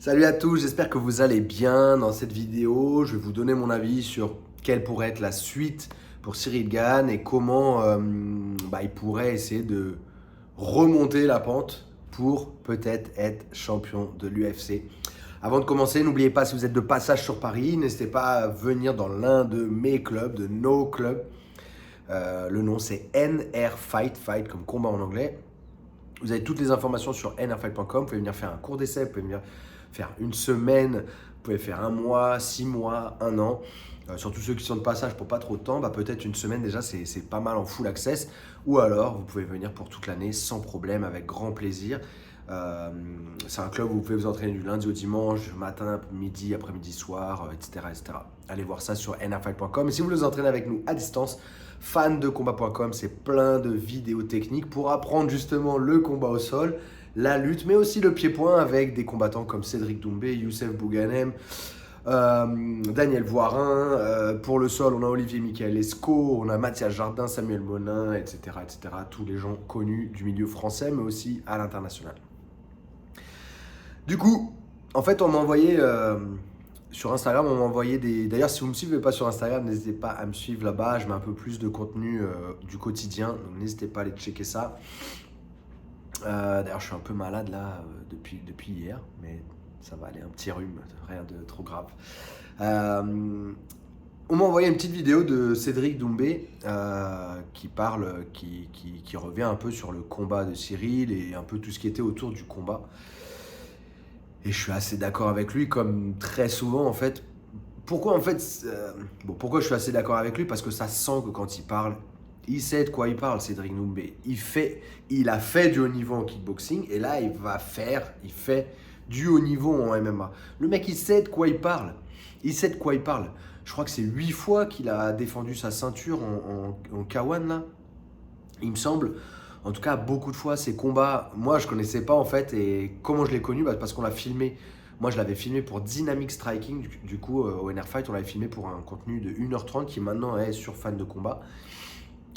Salut à tous, j'espère que vous allez bien. Dans cette vidéo, je vais vous donner mon avis sur quelle pourrait être la suite pour Cyril Gane et comment il pourrait essayer de remonter la pente pour peut-être être champion de l'UFC. Avant de commencer, n'oubliez pas, si vous êtes de passage sur Paris, n'hésitez pas à venir dans l'un de mes clubs, de nos clubs. Le nom c'est NR Fight, fight comme combat en anglais. Vous avez toutes les informations sur nrfight.com. Vous pouvez venir faire un cours d'essai, vous pouvez venir faire une semaine, vous pouvez faire un mois, 6 mois, un an. Surtout ceux qui sont de passage pour pas trop de temps, peut-être une semaine déjà, c'est pas mal en full access. Ou alors, vous pouvez venir pour toute l'année sans problème, avec grand plaisir. C'est un club où vous pouvez vous entraîner du lundi au dimanche, matin, midi, après-midi, soir, etc., etc. Allez voir ça sur nrfight.com. Et si vous voulez vous entraîner avec nous à distance, fandecombat.com, c'est plein de vidéos techniques pour apprendre justement le combat au sol, la lutte, mais aussi le pied-point avec des combattants comme Cédric Doumbé, Youssef Bouganem, Daniel Voirin. Pour le sol, on a Olivier Michael Esco, on a Mathias Jardin, Samuel Monin, etc., etc. Tous les gens connus du milieu français, mais aussi à l'international. Du coup, en fait, on m'a envoyé sur Instagram, on m'a envoyé des... D'ailleurs, si vous ne me suivez pas sur Instagram, n'hésitez pas à me suivre là-bas. Je mets un peu plus de contenu du quotidien, donc n'hésitez pas à aller checker ça. D'ailleurs, je suis un peu malade là depuis hier, mais ça va aller, un petit rhume, rien de trop grave. On m'a envoyé une petite vidéo de Cédric Doumbé qui revient un peu sur le combat de Cyril et un peu tout ce qui était autour du combat. Et je suis assez d'accord avec lui, comme très souvent en fait. Pourquoi en fait pourquoi je suis assez d'accord avec lui? Parce que ça sent que quand il parle, il sait de quoi il parle, Cédric Doumbé. Il a fait du haut niveau en kickboxing et là il fait du haut niveau en MMA. Le mec il sait de quoi il parle. Il sait de quoi il parle. Je crois que c'est 8 fois qu'il a défendu sa ceinture en K1 là. Il me semble. En tout cas, beaucoup de fois, ces combats, moi, je connaissais pas en fait. Et comment je l'ai connu? Parce qu'on l'a filmé. Moi, je l'avais filmé pour Dynamic Striking. Du coup, au NR Fight, on l'avait filmé pour un contenu de 1h30 qui maintenant est sur Fan de Combat.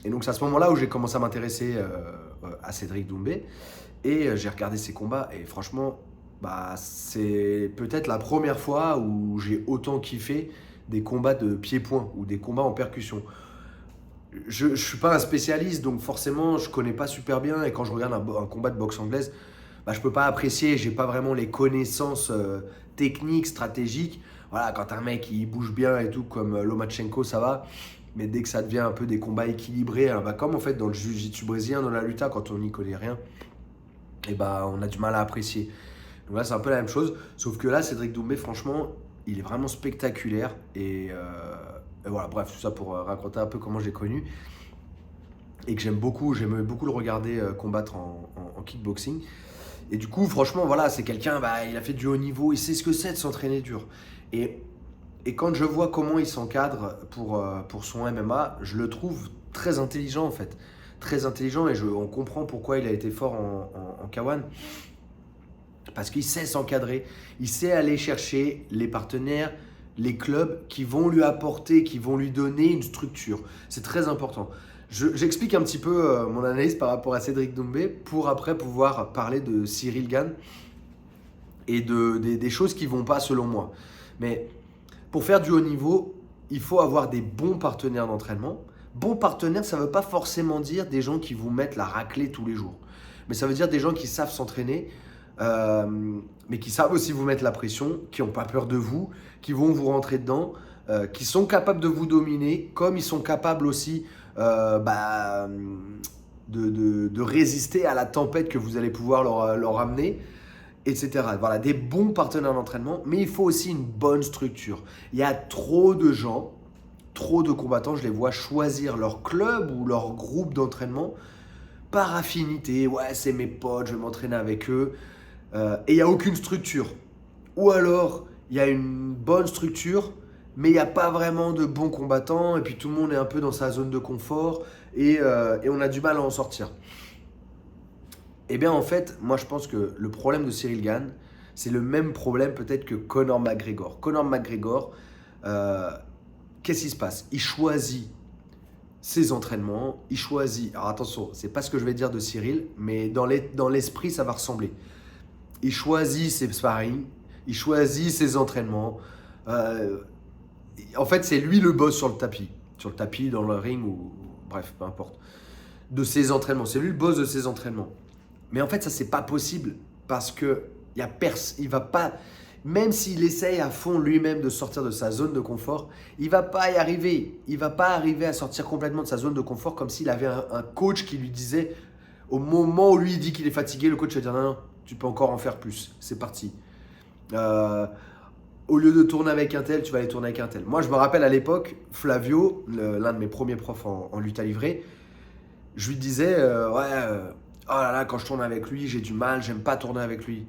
Et donc, c'est à ce moment-là où j'ai commencé à m'intéresser à Cédric Doumbé. Et j'ai regardé ses combats. Et franchement, c'est peut-être la première fois où j'ai autant kiffé des combats de pied-point ou des combats en percussion. Je ne suis pas un spécialiste, donc forcément, je connais pas super bien. Et quand je regarde un combat de boxe anglaise, je peux pas apprécier. J'ai pas vraiment les connaissances techniques, stratégiques. Voilà, quand un mec il bouge bien et tout, comme Lomachenko, ça va. Mais dès que ça devient un peu des combats équilibrés, hein, comme en fait dans le jiu-jitsu brésilien, dans la lutte, quand on n'y connaît rien, et on a du mal à apprécier. Donc là, c'est un peu la même chose. Sauf que là, Cédric Doumbé, franchement, il est vraiment spectaculaire. Et voilà, bref, tout ça pour raconter un peu comment je l'ai connu. Et que j'aimais beaucoup le regarder combattre en kickboxing. Et du coup, franchement, voilà, c'est quelqu'un, il a fait du haut niveau, il sait ce que c'est de s'entraîner dur. Et, et quand je vois comment il s'encadre pour son MMA, je le trouve très intelligent en fait. Très intelligent et on comprend pourquoi il a été fort en K1. Parce qu'il sait s'encadrer, il sait aller chercher les partenaires, les clubs qui vont lui apporter, qui vont lui donner une structure. C'est très important. J'explique un petit peu mon analyse par rapport à Cédric Doumbé pour après pouvoir parler de Cyril Gane et des choses qui ne vont pas selon moi. Mais pour faire du haut niveau, il faut avoir des bons partenaires d'entraînement. Bons partenaires, ça ne veut pas forcément dire des gens qui vous mettent la raclée tous les jours. Mais ça veut dire des gens qui savent s'entraîner, mais qui savent aussi vous mettre la pression, qui n'ont pas peur de vous, qui vont vous rentrer dedans, qui sont capables de vous dominer, comme ils sont capables aussi de résister à la tempête que vous allez pouvoir leur amener, etc. Voilà, des bons partenaires d'entraînement, mais il faut aussi une bonne structure. Il y a trop de gens, trop de combattants, je les vois choisir leur club ou leur groupe d'entraînement par affinité. Ouais, c'est mes potes, je vais m'entraîner avec eux. Et il n'y a aucune structure. Ou alors, il y a une bonne structure, mais il n'y a pas vraiment de bons combattants, et puis tout le monde est un peu dans sa zone de confort, et on a du mal à en sortir. Eh bien, en fait, moi, je pense que le problème de Cyril Gane, c'est le même problème peut-être que Conor McGregor. Conor McGregor, qu'est-ce qui se passe? Il choisit ses entraînements, il choisit... Alors attention, c'est pas ce que je vais dire de Cyril, mais dans l'esprit, ça va ressembler. Il choisit ses sparring, Il choisit ses entraînements. En fait, c'est lui le boss sur le tapis. Sur le tapis, dans le ring, ou bref, peu importe. De ses entraînements. C'est lui le boss de ses entraînements. Mais en fait, ça, c'est pas possible parce que il va pas, même s'il essaye à fond lui-même de sortir de sa zone de confort, il va pas y arriver. Il va pas arriver à sortir complètement de sa zone de confort comme s'il avait un coach qui lui disait, au moment où lui il dit qu'il est fatigué, le coach va dire non, non, tu peux encore en faire plus. C'est parti. Euh, Au lieu de tourner avec un tel, tu vas aller tourner avec un tel. Moi, je me rappelle à l'époque, Flavio, l'un de mes premiers profs en lutte à livrer, je lui disais, oh là là, quand je tourne avec lui, j'ai du mal, j'aime pas tourner avec lui.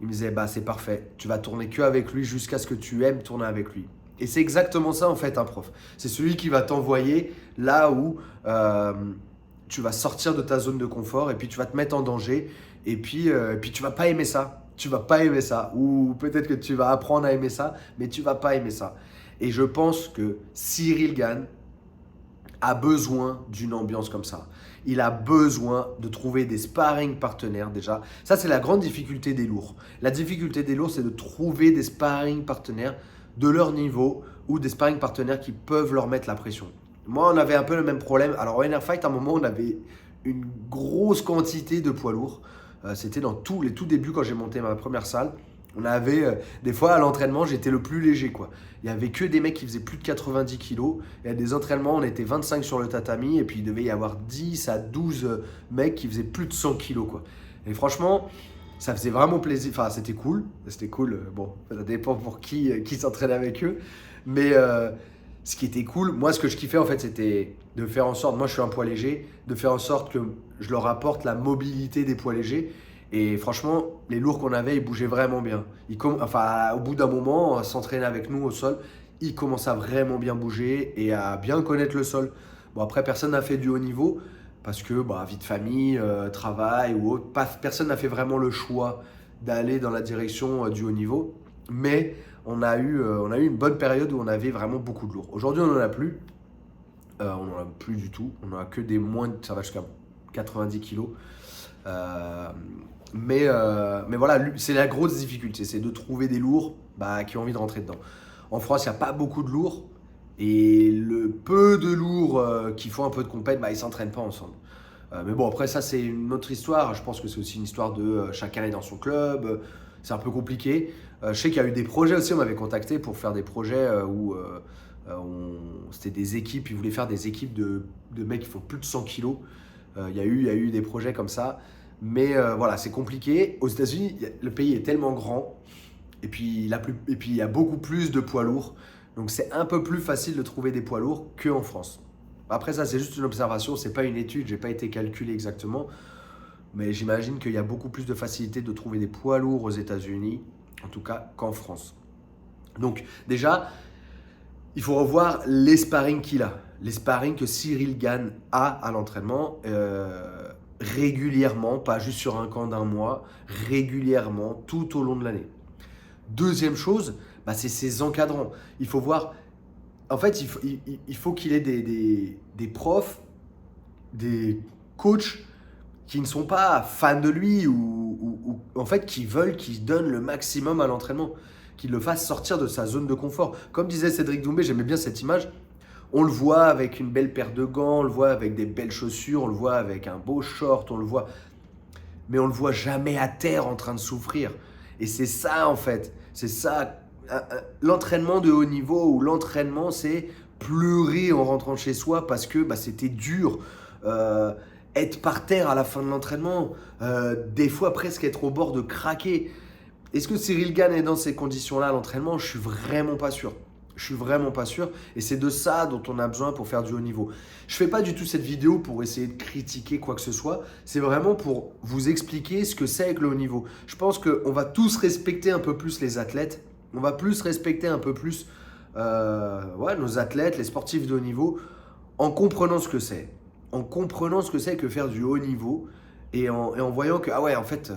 Il me disait, bah c'est parfait, tu vas tourner que avec lui jusqu'à ce que tu aimes tourner avec lui. Et c'est exactement ça en fait un prof. C'est celui qui va t'envoyer là où tu vas sortir de ta zone de confort et puis tu vas te mettre en danger et puis tu vas pas aimer ça. Tu vas pas aimer ça. Ou peut-être que tu vas apprendre à aimer ça, mais tu vas pas aimer ça. Et je pense que Cyril Gane a besoin d'une ambiance comme ça. Il a besoin de trouver des sparring partenaires déjà. Ça, c'est la grande difficulté des lourds. La difficulté des lourds, c'est de trouver des sparring partenaires de leur niveau ou des sparring partenaires qui peuvent leur mettre la pression. Moi, on avait un peu le même problème. Alors, au NR Fight, à un moment, on avait une grosse quantité de poids lourds. C'était dans les tout débuts quand j'ai monté ma première salle. On avait des fois à l'entraînement, j'étais le plus léger quoi. Il y avait que des mecs qui faisaient plus de 90 kilos. Et à des entraînements, on était 25 sur le tatami et puis il devait y avoir 10 à 12 mecs qui faisaient plus de 100 kilos quoi. Et franchement, ça faisait vraiment plaisir. Enfin, c'était cool. C'était cool. Bon, ça dépend pour qui s'entraînait avec eux. Mais ce qui était cool, moi ce que je kiffais en fait, c'était de faire en sorte, moi je suis un poids léger, de faire en sorte que je leur apporte la mobilité des poids légers. Et franchement, les lourds qu'on avait, ils bougeaient vraiment bien. Au bout d'un moment, s'entraîner avec nous au sol, ils commençaient à vraiment bien bouger et à bien connaître le sol. Bon, après, personne n'a fait du haut niveau parce que vie de famille, travail ou autre, personne n'a fait vraiment le choix d'aller dans la direction du haut niveau. Mais on a eu une bonne période où on avait vraiment beaucoup de lourds. Aujourd'hui, on n'en a plus. On n'en a plus du tout. On n'en a que des moins, ça va jusqu'à 90 kilos. Mais voilà, c'est la grosse difficulté, c'est de trouver des lourds qui ont envie de rentrer dedans. En France, il n'y a pas beaucoup de lourds. Et le peu de lourds qui font un peu de compète, ils ne s'entraînent pas ensemble. Mais bon, après ça, c'est une autre histoire. Je pense que c'est aussi une histoire de chacun est dans son club. C'est un peu compliqué. Je sais qu'il y a eu des projets aussi, on m'avait contacté pour faire des projets où c'était des équipes, ils voulaient faire des équipes de mecs qui font plus de 100 kilos. Il y a eu des projets comme ça. Mais voilà, c'est compliqué. Aux États-Unis, le pays est tellement grand et puis il y a beaucoup plus de poids lourds. Donc c'est un peu plus facile de trouver des poids lourds qu'en France. Après ça, c'est juste une observation, c'est pas une étude, j'ai pas été calculé exactement. Mais j'imagine qu'il y a beaucoup plus de facilité de trouver des poids lourds aux États-Unis, en tout cas qu'en France. Donc déjà, il faut revoir les sparring qu'il a. Les sparring que Cyril Gane a à l'entraînement régulièrement, pas juste sur un camp d'un mois, régulièrement tout au long de l'année. Deuxième chose, c'est ses encadrants. Il faut voir, en fait, il faut qu'il ait des profs, des coachs qui ne sont pas fans de lui ou en fait qui veulent qu'il donne le maximum à l'entraînement, qu'il le fasse sortir de sa zone de confort. Comme disait Cédric Doumbé, j'aimais bien cette image. On le voit avec une belle paire de gants, on le voit avec des belles chaussures, on le voit avec un beau short, mais on le voit jamais à terre en train de souffrir. Et c'est ça en fait, c'est ça. L'entraînement de haut niveau ou l'entraînement, c'est pleurer en rentrant chez soi parce que c'était dur. Être par terre à la fin de l'entraînement, des fois presque être au bord de craquer. Est-ce que Cyril Gane est dans ces conditions-là à l'entraînement? Je suis vraiment pas sûr. Je suis vraiment pas sûr. Et c'est de ça dont on a besoin pour faire du haut niveau. Je fais pas du tout cette vidéo pour essayer de critiquer quoi que ce soit. C'est vraiment pour vous expliquer ce que c'est que le haut niveau. Je pense qu'on va tous respecter un peu plus les athlètes. On va plus respecter un peu plus nos athlètes, les sportifs de haut niveau, en comprenant ce que c'est. En comprenant ce que c'est que faire du haut niveau et en voyant que, en fait,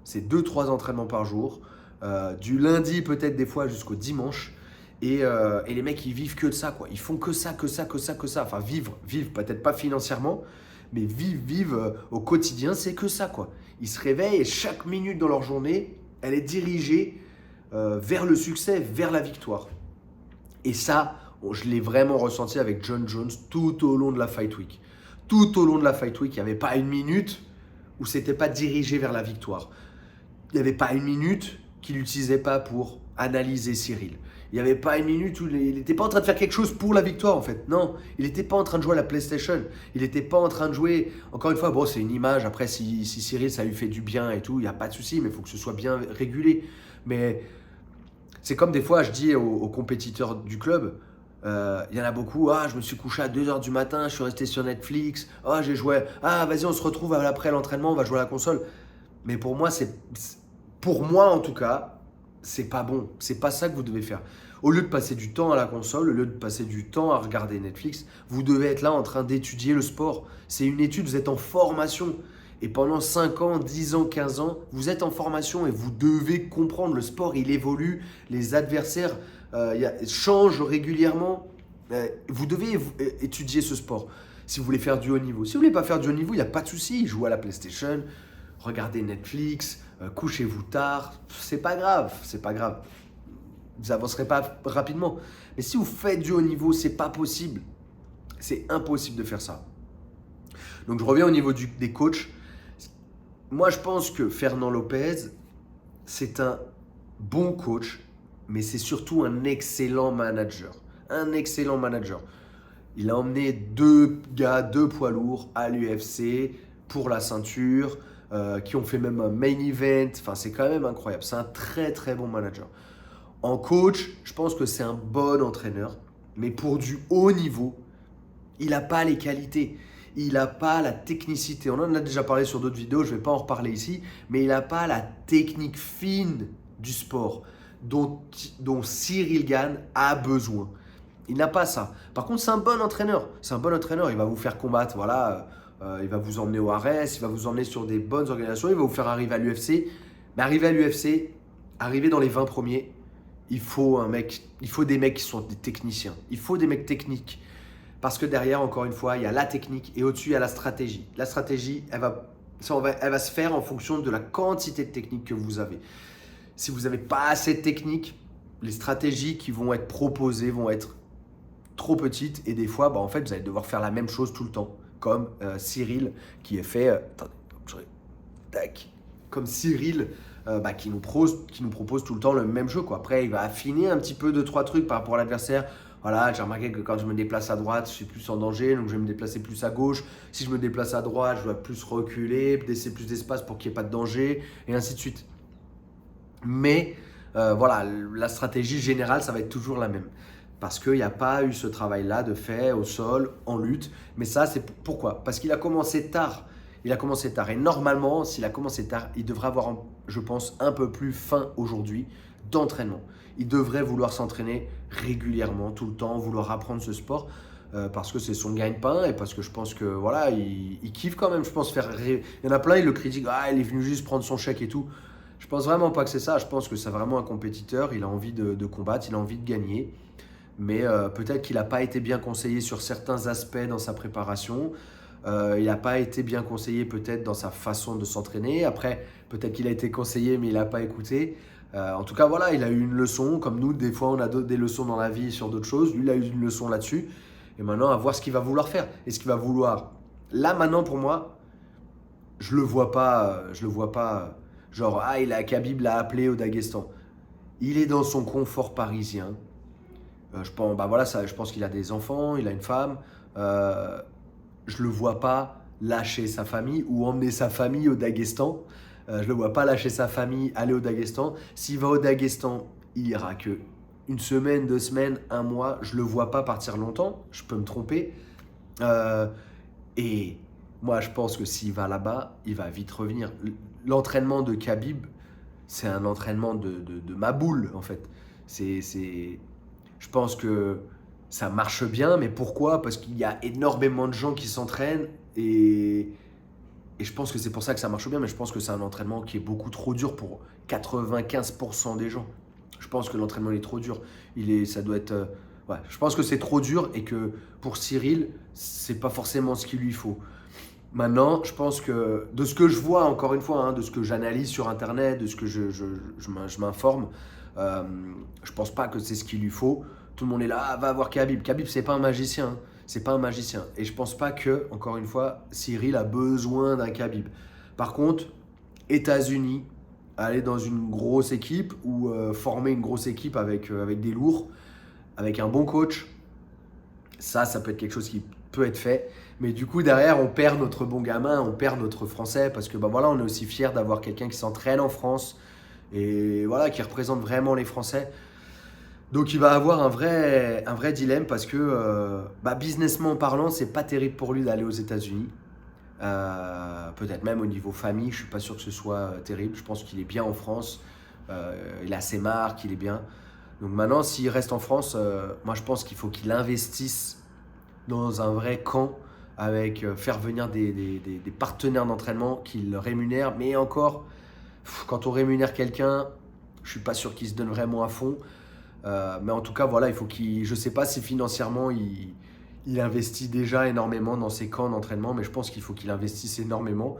c'est 2-3 entraînements par jour, du lundi peut-être des fois jusqu'au dimanche. Et les mecs, ils vivent que de ça, quoi. Ils font que ça. Enfin, vivre peut-être pas financièrement, mais vivre au quotidien, c'est que ça, quoi. Ils se réveillent et chaque minute dans leur journée, Elle est dirigée vers le succès, vers la victoire. Et ça, je l'ai vraiment ressenti avec John Jones tout au long de la Fight Week. Tout au long de la Fight Week, il n'y avait pas une minute où c'était pas dirigé vers la victoire. Il n'y avait pas une minute qu'il n'utilisait pas pour analyser Cyril. Il n'y avait pas une minute où il n'était pas en train de faire quelque chose pour la victoire en fait. Non, il n'était pas en train de jouer à la PlayStation. Il n'était pas en train de jouer... Encore une fois, bon, c'est une image. Après, si Cyril, ça lui fait du bien et tout, il n'y a pas de souci, mais il faut que ce soit bien régulé. Mais c'est comme des fois, je dis aux compétiteurs du club, y en a beaucoup, je me suis couché à 2h du matin, je suis resté sur Netflix, j'ai joué, vas-y, on se retrouve après l'entraînement, on va jouer à la console. Mais pour moi en tout cas, c'est pas bon. C'est pas ça que vous devez faire. Au lieu de passer du temps à la console, au lieu de passer du temps à regarder Netflix, vous devez être là en train d'étudier le sport. C'est une étude, vous êtes en formation. Et pendant 5 ans, 10 ans, 15 ans, vous êtes en formation et vous devez comprendre. Le sport, il évolue, les adversaires changent régulièrement. Vous devez étudier ce sport si vous voulez faire du haut niveau. Si vous ne voulez pas faire du haut niveau, il n'y a pas de souci. Jouez à la PlayStation, regardez Netflix, couchez-vous tard. C'est pas grave, c'est pas grave. Vous n'avancerez pas rapidement. Mais si vous faites du haut niveau, c'est pas possible. C'est impossible de faire ça. Donc je reviens au niveau des coachs. Moi, je pense que Fernand Lopez, c'est un bon coach, mais c'est surtout un excellent manager. Un excellent manager. Il a emmené 2 poids lourds à l'UFC pour la ceinture, qui ont fait même un main event. Enfin, c'est quand même incroyable. C'est un très, très bon manager. En coach, je pense que c'est un bon entraîneur, mais pour du haut niveau, il n'a pas les qualités. Il n'a pas la technicité. On en a déjà parlé sur d'autres vidéos, je ne vais pas en reparler ici, mais il n'a pas la technique fine du sport dont Cyril Gane a besoin. Il n'a pas ça. Par contre, c'est un bon entraîneur. C'est un bon entraîneur. Il va vous faire combattre, voilà. Il va vous emmener au RS, il va vous emmener sur des bonnes organisations, il va vous faire arriver à l'UFC. Mais arriver à l'UFC, arriver dans les 20 premiers, il faut des mecs qui sont des techniciens. Il faut des mecs techniques. Parce que derrière, encore une fois, il y a la technique et au-dessus, il y a la stratégie. La stratégie, elle va se faire en fonction de la quantité de technique que vous avez. Si vous n'avez pas assez de technique, les stratégies qui vont être proposées vont être trop petites et des fois, en fait, vous allez devoir faire la même chose tout le temps. Comme Cyril qui est fait... comme Cyril qui nous propose tout le temps le même jeu, quoi. Après, il va affiner un petit peu 2-3 trucs par rapport à l'adversaire. Voilà, j'ai remarqué que quand je me déplace à droite, je suis plus en danger, donc je vais me déplacer plus à gauche. Si je me déplace à droite, je dois plus reculer, laisser plus d'espace pour qu'il n'y ait pas de danger, et ainsi de suite. Mais voilà, la stratégie générale, ça va être toujours la même. Parce qu'il n'y a pas eu ce travail-là de fait au sol, en lutte. Mais ça, c'est pourquoi? Parce qu'il a commencé tard. Il a commencé tard. Et normalement, s'il a commencé tard, il devrait avoir, je pense, un peu plus faim aujourd'hui d'entraînement. Il devrait vouloir s'entraîner régulièrement, tout le temps, vouloir apprendre ce sport parce que c'est son gagne-pain et parce que je pense que voilà, il kiffe quand même. Je pense faire. Il y en a plein, ils le critiquent. Il est venu juste prendre son chèque et tout. Je pense vraiment pas que c'est ça. Je pense que c'est vraiment un compétiteur. Il a envie de combattre, il a envie de gagner. Mais peut-être qu'il n'a pas été bien conseillé sur certains aspects dans sa préparation. Il n'a pas été bien conseillé peut-être dans sa façon de s'entraîner. Après, peut-être qu'il a été conseillé, mais il n'a pas écouté. En tout cas, voilà, il a eu une leçon. Comme nous, des fois, on a des leçons dans la vie sur d'autres choses. Lui, il a eu une leçon là-dessus. Et maintenant, à voir ce qu'il va vouloir faire. Et ce qu'il va vouloir. Là, maintenant, pour moi, je le vois pas. Genre, Khabib l'a appelé au Daghestan. Il est dans son confort parisien. Je pense qu'il a des enfants, il a une femme. Je le vois pas lâcher sa famille ou emmener sa famille au Daghestan. Je le vois pas lâcher sa famille, aller au Daghestan. S'il va au Daghestan, il ira que 1 semaine, 2 semaines, 1 mois. Je le vois pas partir longtemps. Je peux me tromper. Et moi, je pense que s'il va là-bas, il va vite revenir. L'entraînement de Khabib, c'est un entraînement de ma boule, en fait. Je pense que ça marche bien, mais pourquoi? Parce qu'il y a énormément de gens qui s'entraînent et je pense que c'est pour ça que ça marche bien, mais je pense que c'est un entraînement qui est beaucoup trop dur pour 95% des gens. Je pense que l'entraînement est trop dur. Ça doit être... je pense que c'est trop dur et que pour Cyril, c'est pas forcément ce qu'il lui faut. Maintenant, je pense que de ce que je vois, encore une fois, hein, de ce que j'analyse sur Internet, de ce que je m'informe, euh, je pense pas que c'est ce qu'il lui faut. Tout le monde est là, ah, va voir Khabib. Khabib, c'est pas un magicien, hein. C'est pas un magicien. Et je pense pas que, encore une fois, Cyril a besoin d'un Khabib. Par contre, États-Unis, aller dans une grosse équipe ou former une grosse équipe avec des lourds, avec un bon coach, ça peut être quelque chose qui peut être fait. Mais du coup, derrière, on perd notre bon gamin, on perd notre français parce que bah voilà, on est aussi fier d'avoir quelqu'un qui s'entraîne en France et voilà, qui représente vraiment les Français. Donc, il va avoir un vrai dilemme parce que, businessment parlant, c'est pas terrible pour lui d'aller aux États-Unis. Peut-être même au niveau famille, je suis pas sûr que ce soit terrible. Je pense qu'il est bien en France. Il a ses marques, il est bien. Donc maintenant, s'il reste en France, moi je pense qu'il faut qu'il investisse dans un vrai camp avec faire venir des partenaires d'entraînement qui le rémunèrent. Mais encore, quand on rémunère quelqu'un, je suis pas sûr qu'il se donne vraiment à fond. Mais en tout cas, voilà, il faut qu'il. Je sais pas si financièrement il investit déjà énormément dans ses camps d'entraînement, mais je pense qu'il faut qu'il investisse énormément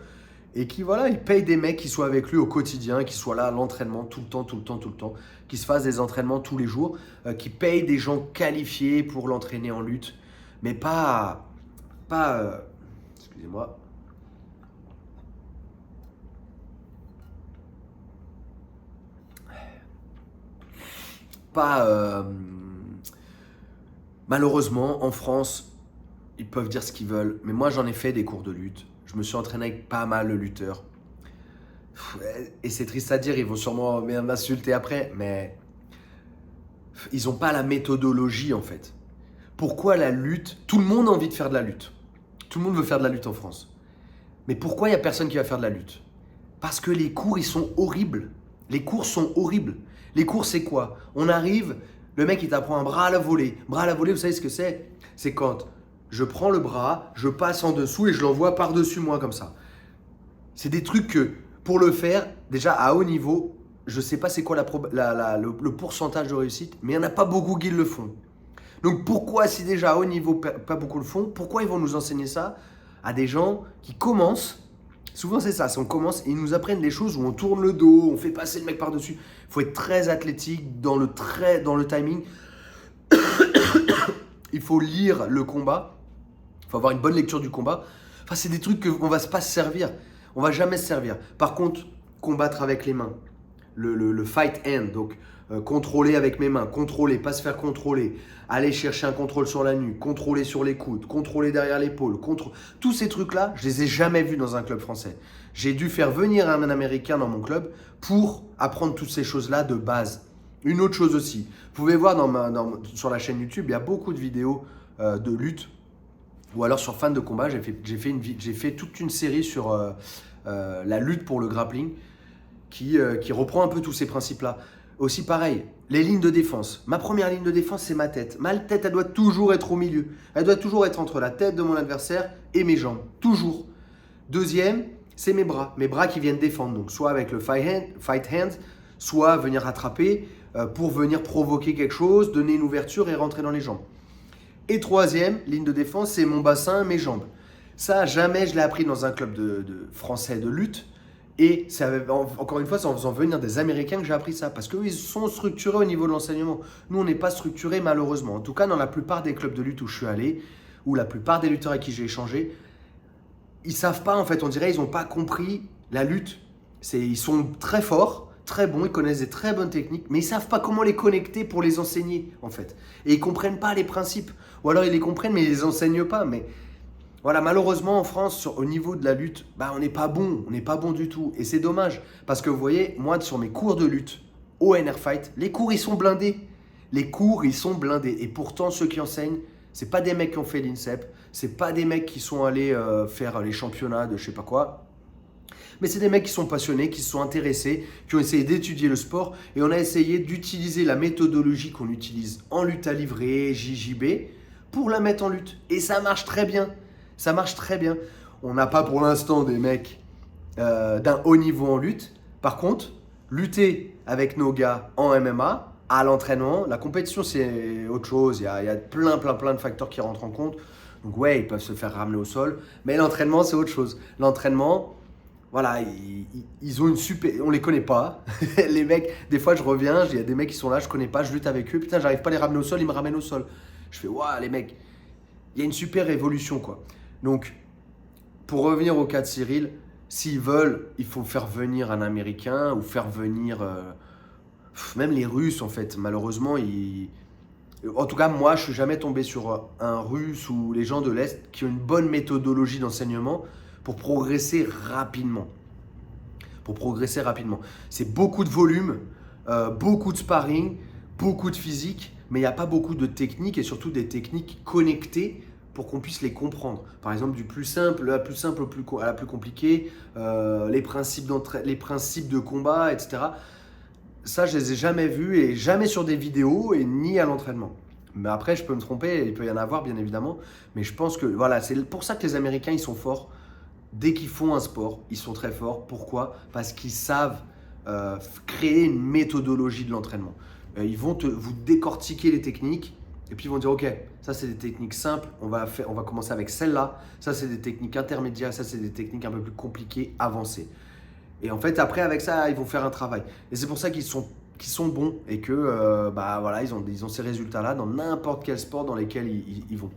et qu'il voilà, il paye des mecs qui soient avec lui au quotidien, qui soient là à l'entraînement tout le temps, tout le temps, tout le temps, qui se fassent des entraînements tous les jours, qui payent des gens qualifiés pour l'entraîner en lutte, mais pas, excusez-moi, pas, malheureusement, en France, ils peuvent dire ce qu'ils veulent, mais moi j'en ai fait des cours de lutte. Je me suis entraîné avec pas mal de lutteurs. Et c'est triste à dire, ils vont sûrement m'insulter après, mais ils n'ont pas la méthodologie en fait. Pourquoi la lutte? Tout le monde a envie de faire de la lutte. Tout le monde veut faire de la lutte en France. Mais pourquoi il n'y a personne qui va faire de la lutte? Parce que les cours, ils sont horribles. Les cours sont horribles. Les cours, c'est quoi? On arrive, le mec, il t'apprend un bras à la volée. Bras à la volée, vous savez ce que c'est? C'est quand je prends le bras, je passe en dessous et je l'envoie par-dessus moi comme ça. C'est des trucs que, pour le faire, déjà à haut niveau, je ne sais pas c'est quoi le pourcentage de réussite, mais il n'y en a pas beaucoup qui le font. Donc pourquoi, si déjà à haut niveau, pas beaucoup le font, pourquoi ils vont nous enseigner ça à des gens qui commencent? Souvent c'est ça, on commence et ils nous apprennent des choses où on tourne le dos, on fait passer le mec par-dessus. Il faut être très athlétique dans le timing. Il faut lire le combat, il faut avoir une bonne lecture du combat. Enfin, c'est des trucs qu'on va pas se servir. On va jamais se servir. Par contre, combattre avec les mains, le fight hand, donc contrôler avec mes mains, contrôler, pas se faire contrôler, aller chercher un contrôle sur la nuque, contrôler sur les coudes, contrôler derrière l'épaule, tous ces trucs-là, je les ai jamais vus dans un club français. J'ai dû faire venir un Américain dans mon club pour apprendre toutes ces choses-là de base. Une autre chose aussi, vous pouvez voir sur la chaîne YouTube, il y a beaucoup de vidéos de lutte. Ou alors sur fan de combat, j'ai fait toute une série sur la lutte pour le grappling qui reprend un peu tous ces principes-là. Aussi pareil, les lignes de défense. Ma première ligne de défense, c'est ma tête. Ma tête, elle doit toujours être au milieu. Elle doit toujours être entre la tête de mon adversaire et mes jambes. Toujours. Deuxième, c'est mes bras. Mes bras qui viennent défendre. Donc soit avec le fight hand, soit venir attraper pour venir provoquer quelque chose, donner une ouverture et rentrer dans les jambes. Et troisième, ligne de défense, c'est mon bassin, mes jambes. Ça, jamais je l'ai appris dans un club de français de lutte. Et encore une fois, c'est en faisant venir des Américains que j'ai appris ça. Parce qu'eux, ils sont structurés au niveau de l'enseignement. Nous, on n'est pas structurés malheureusement. En tout cas, dans la plupart des clubs de lutte où je suis allé, ou la plupart des lutteurs avec qui j'ai échangé, ils ne savent pas, en fait, on dirait, ils n'ont pas compris la lutte. Ils sont très forts, très bons, ils connaissent des très bonnes techniques, mais ils ne savent pas comment les connecter pour les enseigner, en fait. Et ils ne comprennent pas les principes. Ou alors, ils les comprennent, mais ils ne les enseignent pas. Mais voilà, malheureusement, en France, au niveau de la lutte, on n'est pas bon. On n'est pas bon du tout. Et c'est dommage. Parce que vous voyez, moi, sur mes cours de lutte, au NR Fight, les cours, ils sont blindés. Les cours, ils sont blindés. Et pourtant, ceux qui enseignent, c'est pas des mecs qui ont fait l'INSEP. C'est pas des mecs qui sont allés faire les championnats de je sais pas quoi. Mais c'est des mecs qui sont passionnés, qui se sont intéressés, qui ont essayé d'étudier le sport. Et on a essayé d'utiliser la méthodologie qu'on utilise en lutte à livrer, JJB, pour la mettre en lutte. Et ça marche très bien. Ça marche très bien. On n'a pas pour l'instant des mecs d'un haut niveau en lutte. Par contre, lutter avec nos gars en MMA, à l'entraînement, la compétition c'est autre chose. Il y a plein de facteurs qui rentrent en compte. Donc ouais, ils peuvent se faire ramener au sol, mais l'entraînement, c'est autre chose. L'entraînement, voilà, ils ont une super... On les connaît pas. Les mecs, des fois, je reviens, il y a des mecs qui sont là, je connais pas, je lutte avec eux. Putain, j'arrive pas à les ramener au sol, ils me ramènent au sol. Je fais, waouh, les mecs, il y a une super évolution, quoi. Donc, pour revenir au cas de Cyril, s'ils veulent, il faut faire venir un Américain ou faire venir... même les Russes, en fait. Malheureusement, en tout cas, moi, je suis jamais tombé sur un Russe ou les gens de l'Est qui ont une bonne méthodologie d'enseignement pour progresser rapidement. C'est beaucoup de volume, beaucoup de sparring, beaucoup de physique, mais il n'y a pas beaucoup de techniques et surtout des techniques connectées pour qu'on puisse les comprendre. Par exemple, du plus simple, la plus simple à la plus compliquée, les principes de combat, etc. Ça, je les ai jamais vus et jamais sur des vidéos et ni à l'entraînement. Mais après, je peux me tromper, il peut y en avoir bien évidemment. Mais je pense que voilà, c'est pour ça que les Américains, ils sont forts. Dès qu'ils font un sport, ils sont très forts. Pourquoi? Parce qu'ils savent créer une méthodologie de l'entraînement. Ils vont vous décortiquer les techniques et puis ils vont dire ok, ça c'est des techniques simples, on va commencer avec celle-là. Ça c'est des techniques intermédiaires, ça c'est des techniques un peu plus compliquées, avancées. Et en fait, après, avec ça, ils vont faire un travail. Et c'est pour ça qu'ils sont bons et que bah, voilà, ils ont ces résultats-là dans n'importe quel sport dans lesquels ils vont.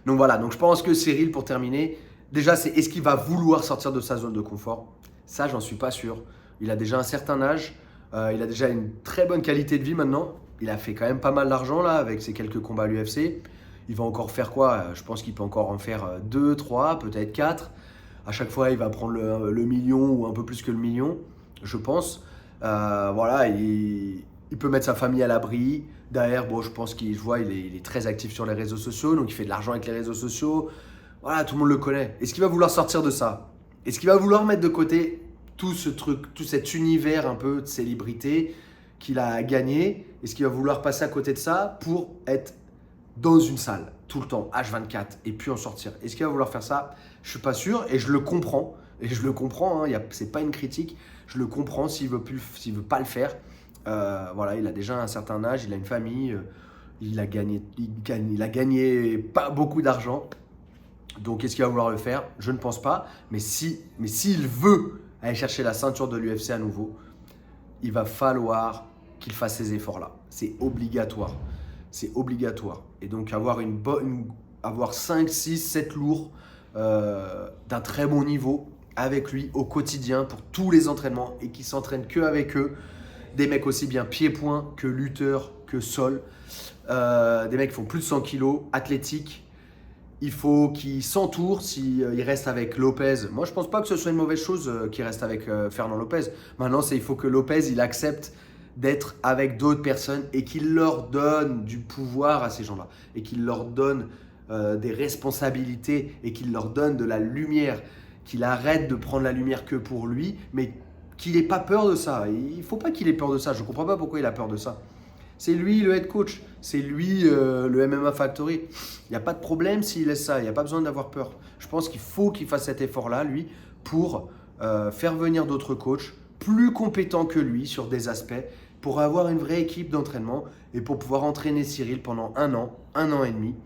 Donc voilà, donc je pense que Cyril, pour terminer, déjà, c'est est-ce qu'il va vouloir sortir de sa zone de confort? Ça, j'en suis pas sûr. Il a déjà un certain âge, il a déjà une très bonne qualité de vie maintenant. Il a fait quand même pas mal d'argent là avec ses quelques combats à l'UFC. Il va encore faire quoi? Je pense qu'il peut encore en faire 2, 3, peut-être 4. À chaque fois, il va prendre le million ou un peu plus que le million, je pense. Voilà, il peut mettre sa famille à l'abri. Derrière, bon, je pense qu'il est très actif sur les réseaux sociaux, donc il fait de l'argent avec les réseaux sociaux. Voilà, tout le monde le connaît. Est-ce qu'il va vouloir sortir de ça? Est-ce qu'il va vouloir mettre de côté tout ce truc, tout cet univers un peu de célébrité qu'il a gagné? Est-ce qu'il va vouloir passer à côté de ça pour être dans une salle tout le temps, H24, et puis en sortir? Est-ce qu'il va vouloir faire ça? Je suis pas sûr et je le comprends. Et je le comprends, hein, c'est pas une critique. Je le comprends s'il veut pas le faire. Voilà, il a déjà un certain âge, il a une famille, il a gagné pas beaucoup d'argent. Donc est-ce qu'il va vouloir le faire? Je ne pense pas. Mais s'il veut aller chercher la ceinture de l'UFC à nouveau, il va falloir qu'il fasse ces efforts-là. C'est obligatoire. C'est obligatoire. Et donc avoir 5, 6, 7 lourds d'un très bon niveau avec lui au quotidien pour tous les entraînements et qui s'entraînent que avec eux. Des mecs aussi bien pieds-points que lutteurs, que sol. Des mecs qui font plus de 100 kilos, athlétiques. Il faut qu'il s'entoure s'il reste avec Lopez. Moi, je ne pense pas que ce soit une mauvaise chose qu'il reste avec Fernand Lopez. Maintenant, il faut que Lopez il accepte d'être avec d'autres personnes et qu'il leur donne du pouvoir à ces gens-là. Et qu'il leur donne des responsabilités et qu'il leur donne de la lumière. Qu'il arrête de prendre la lumière que pour lui, mais qu'il n'ait pas peur de ça. Il ne faut pas qu'il ait peur de ça. Je ne comprends pas pourquoi il a peur de ça. C'est lui le head coach, c'est lui le MMA Factory. Il n'y a pas de problème s'il laisse ça, il n'y a pas besoin d'avoir peur. Je pense qu'il faut qu'il fasse cet effort-là, lui, pour faire venir d'autres coachs plus compétents que lui sur des aspects, pour avoir une vraie équipe d'entraînement et pour pouvoir entraîner Cyril pendant 1 an et demi,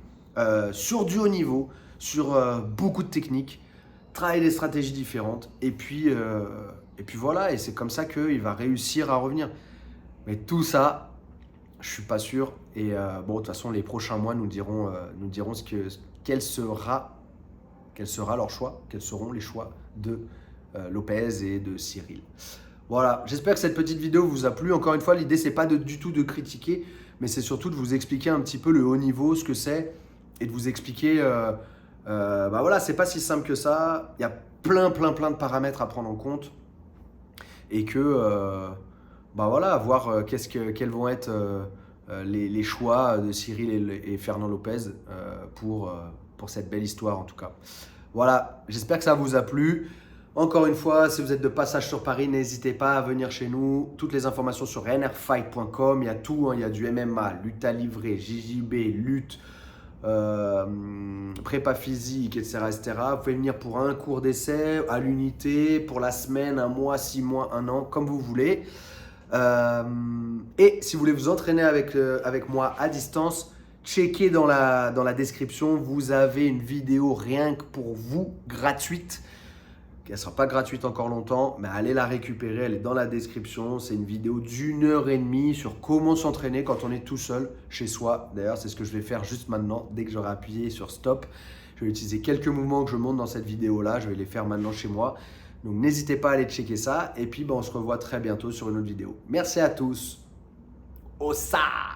sur du haut niveau, sur beaucoup de techniques, travailler des stratégies différentes, et puis voilà, et c'est comme ça qu'il va réussir à revenir. Mais tout ça, je suis pas sûr. Et bon, de toute façon, les prochains mois nous diront quel sera leur choix, quels seront les choix de Lopez et de Cyril. Voilà, j'espère que cette petite vidéo vous a plu. Encore une fois, l'idée, c'est pas du tout de critiquer, mais c'est surtout de vous expliquer un petit peu le haut niveau, ce que c'est, et de vous expliquer, bah voilà, c'est pas si simple que ça. Il y a plein de paramètres à prendre en compte, et que bah voilà, voir quels vont être les choix de Cyril et Fernand Lopez pour cette belle histoire en tout cas. Voilà, j'espère que ça vous a plu. Encore une fois, si vous êtes de passage sur Paris, n'hésitez pas à venir chez nous. Toutes les informations sur nrfight.com, il y a tout, hein, il y a du MMA, lutte à livrer, JJB, lutte, prépa physique, etc., etc. Vous pouvez venir pour un cours d'essai, à l'unité, pour la semaine, 1 mois, 6 mois, 1 an, comme vous voulez. Et si vous voulez vous entraîner avec moi à distance, checkez dans la description, vous avez une vidéo rien que pour vous, gratuite. Elle ne sera pas gratuite encore longtemps, mais allez la récupérer, elle est dans la description. C'est une vidéo d'1 heure et demie sur comment s'entraîner quand on est tout seul chez soi. D'ailleurs, c'est ce que je vais faire juste maintenant, dès que j'aurai appuyé sur stop. Je vais utiliser quelques mouvements que je montre dans cette vidéo-là, je vais les faire maintenant chez moi. Donc n'hésitez pas à aller checker ça, et puis on se revoit très bientôt sur une autre vidéo. Merci à tous. Ossa!